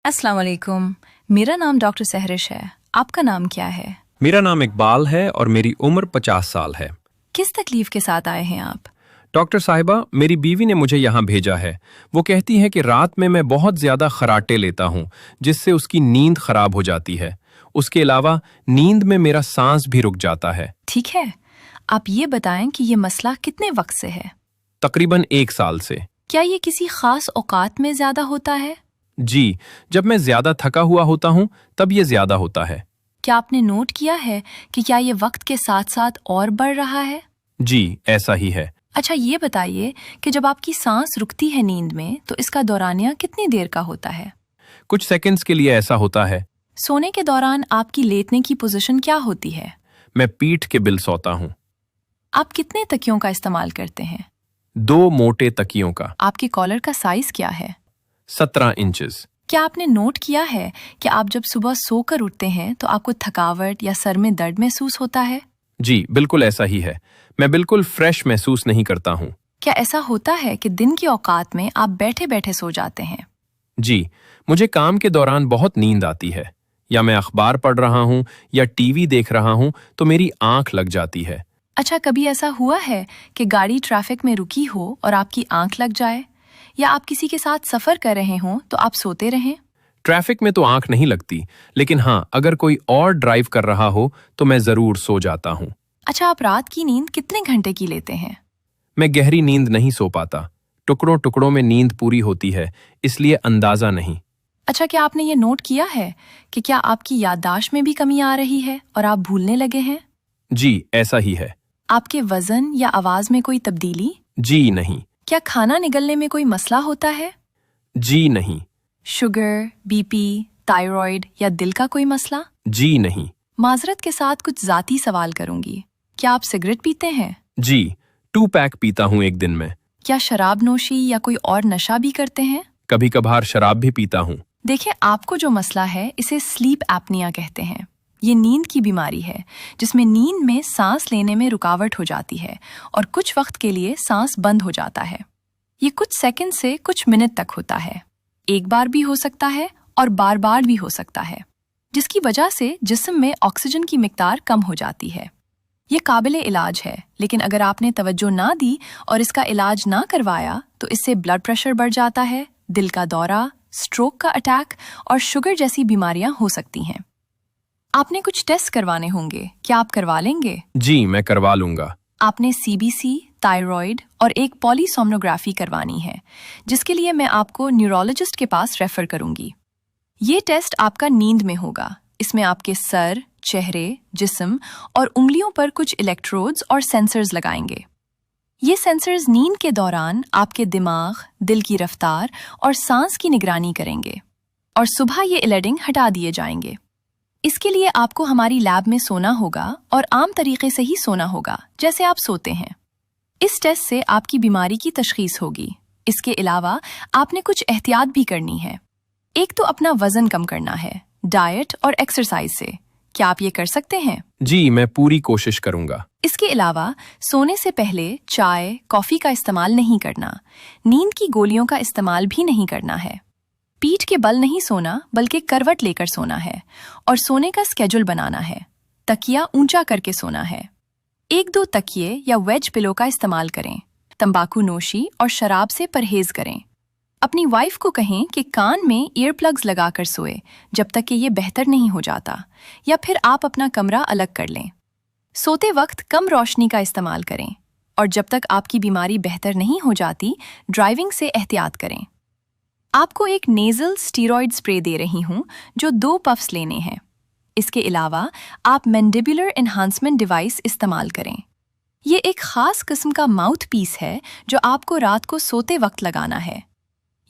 अस्सलाम वालेकुम। मेरा नाम डॉक्टर सहरिश है। आपका नाम क्या है? मेरा नाम इकबाल है और मेरी उम्र 50 साल है। किस तकलीफ के साथ आए हैं आप? डॉक्टर साहिबा, मेरी बीवी ने मुझे यहाँ भेजा है। वो कहती है कि रात में मैं बहुत ज्यादा खराटे लेता हूँ, जिससे उसकी नींद खराब हो जाती है। उसके अलावा नींद में मेरा सांस भी रुक जाता है। ठीक है, आप ये बताएं कि ये मसला कितने वक्त से है? तकरीबन 1 साल से। क्या ये किसी खास औकात में ज्यादा होता है? जी, जब मैं ज्यादा थका हुआ होता हूँ तब ये ज्यादा होता है। क्या आपने नोट किया है कि क्या ये वक्त के साथ साथ और बढ़ रहा है? जी, ऐसा ही है। अच्छा, ये बताइए कि जब आपकी सांस रुकती है नींद में तो इसका दौरानिया कितनी देर का होता है? कुछ सेकंड्स के लिए ऐसा होता है। सोने के दौरान आपकी लेटने की पोजीशन क्या होती है? मैं पीठ के बिल सोता हूँ। आप कितने तकियों का इस्तेमाल करते हैं? 2 मोटे तकियों का। आपके कॉलर का साइज क्या है? 17 इंचेस। क्या आपने नोट किया है कि आप जब सुबह सोकर उठते हैं तो आपको थकावट या सर में दर्द महसूस होता है? जी, बिल्कुल ऐसा ही है। मैं बिल्कुल फ्रेश महसूस नहीं करता हूँ। क्या ऐसा होता है कि दिन की औकात में आप बैठे बैठे सो जाते हैं? जी, मुझे काम के दौरान बहुत नींद आती है। या मैं अखबार पढ़ रहा हूँ या टीवी देख रहा हूँ तो मेरी आंख लग जाती है। अच्छा, कभी ऐसा हुआ है कि गाड़ी ट्रैफिक में रुकी हो और आपकी आंख लग जाए? या आप किसी के साथ सफर कर रहे हों तो आप सोते रहें? ट्रैफिक में तो आंख नहीं लगती, लेकिन हाँ, अगर कोई और ड्राइव कर रहा हो तो मैं जरूर सो जाता हूँ। अच्छा, आप रात की नींद कितने घंटे की लेते हैं? मैं गहरी नींद नहीं सो पाता। टुकड़ों टुकड़ों में नींद पूरी होती है, इसलिए अंदाजा नहीं। अच्छा, क्या आपने ये नोट किया है कि क्या आपकी याददाश्त में भी कमी आ रही है और आप भूलने लगे हैं? जी, ऐसा ही है। आपके वजन या आवाज में कोई तब्दीली? जी नहीं। क्या खाना निगलने में कोई मसला होता है? जी नहीं। शुगर, बीपी, थायराइड या दिल का कोई मसला? जी नहीं। माजरत के साथ कुछ जाती सवाल करूंगी। क्या आप सिगरेट पीते हैं? जी, 2 पैक पीता हूँ एक दिन में। क्या शराब नोशी या कोई और नशा भी करते हैं? कभी कभार शराब भी पीता हूँ। देखिए, आपको जो मसला है इसे स्लीप एपनिया कहते हैं। ये नींद की बीमारी है जिसमें नींद में सांस लेने में रुकावट हो जाती है और कुछ वक्त के लिए सांस बंद हो जाता है। ये कुछ सेकंड से कुछ मिनट तक होता है। एक बार भी हो सकता है और बार बार भी हो सकता है, जिसकी वजह से जिस्म में ऑक्सीजन की मिकदार कम हो जाती है। ये काबिले इलाज है, लेकिन अगर आपने तवज्जो ना दी और इसका इलाज ना करवाया तो इससे ब्लड प्रेशर बढ़ जाता है, दिल का दौरा, स्ट्रोक का अटैक और शुगर जैसी बीमारियां हो सकती हैं। आपने कुछ टेस्ट करवाने होंगे, क्या आप करवा लेंगे? जी, मैं करवा लूंगा। आपने सीबीसी, थायराइड और एक पॉलीसोनोग्राफी करवानी है, जिसके लिए मैं आपको न्यूरोलॉजिस्ट के पास रेफर करूंगी। ये टेस्ट आपका नींद में होगा। इसमें आपके सर, चेहरे, जिस्म और उंगलियों पर कुछ इलेक्ट्रोड्स और सेंसर्स लगाएंगे। ये सेंसर्स नींद के दौरान आपके दिमाग, दिल की रफ्तार और सांस की निगरानी करेंगे और सुबह ये इलेडिंग हटा दिए जाएंगे। इसके लिए आपको हमारी लैब में सोना होगा और आम तरीके से ही सोना होगा, जैसे आप सोते हैं। इस टेस्ट से आपकी बीमारी की तशखीस होगी। इसके अलावा आपने कुछ एहतियात भी करनी है। एक तो अपना वजन कम करना है, डाइट और एक्सरसाइज से। क्या आप ये कर सकते हैं? जी, मैं पूरी कोशिश करूंगा। इसके अलावा सोने से पहले चाय, कॉफी का इस्तेमाल नहीं करना। नींद की गोलियों का इस्तेमाल भी नहीं करना है। पीठ के बल नहीं सोना, बल्कि करवट लेकर सोना है और सोने का स्केड्यूल बनाना है। तकिया ऊंचा करके सोना है। 1-2 तकिए या वेज पिलो का इस्तेमाल करें। तंबाकू नोशी और शराब से परहेज करें। अपनी वाइफ को कहें कि कान में ईयर प्लग्स लगाकर सोए जब तक कि ये बेहतर नहीं हो जाता, या फिर आप अपना कमरा अलग कर लें। सोते वक्त कम रोशनी का इस्तेमाल करें और जब तक आपकी बीमारी बेहतर नहीं हो जाती, ड्राइविंग से एहतियात करें। आपको एक नेजल स्टीरॉयड स्प्रे दे रही हूं जो 2 पफ्स लेने हैं। इसके अलावा आप मैंडिबुलर एनहांसमेंट डिवाइस इस्तेमाल करें। ये एक खास किस्म का माउथ पीस है जो आपको रात को सोते वक्त लगाना है।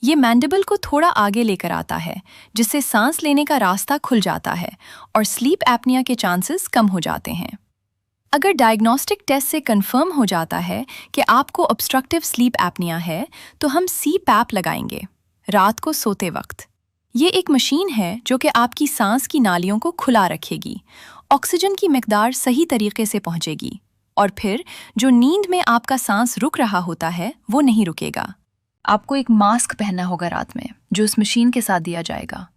ये मैंडिबल को थोड़ा आगे लेकर आता है, जिससे सांस लेने का रास्ता खुल जाता है और स्लीप एपनिया के चांसेस कम हो जाते हैं। अगर डायग्नोस्टिक टेस्ट से कंफर्म हो जाता है कि आपको ऑब्स्ट्रक्टिव स्लीप एपनिया है, तो हम CPAP लगाएंगे रात को सोते वक्त। ये एक मशीन है जो कि आपकी सांस की नालियों को खुला रखेगी, ऑक्सीजन की मिकदार सही तरीके से पहुंचेगी और फिर जो नींद में आपका सांस रुक रहा होता है वो नहीं रुकेगा। आपको एक मास्क पहनना होगा रात में, जो इस मशीन के साथ दिया जाएगा।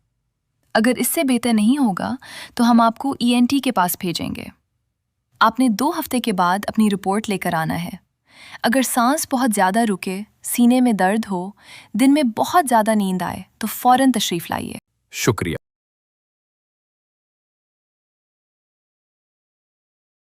اگر اس سے بہتر نہیں ہوگا تو ہم آپ کو ENT کے پاس بھیجیں گے۔ آپ نے 2 ہفتے کے بعد اپنی رپورٹ لے کر آنا ہے۔ اگر سانس بہت زیادہ رکے، سینے میں درد ہو، دن میں بہت زیادہ نیند آئے تو فوراً تشریف لائیے۔ شکریہ۔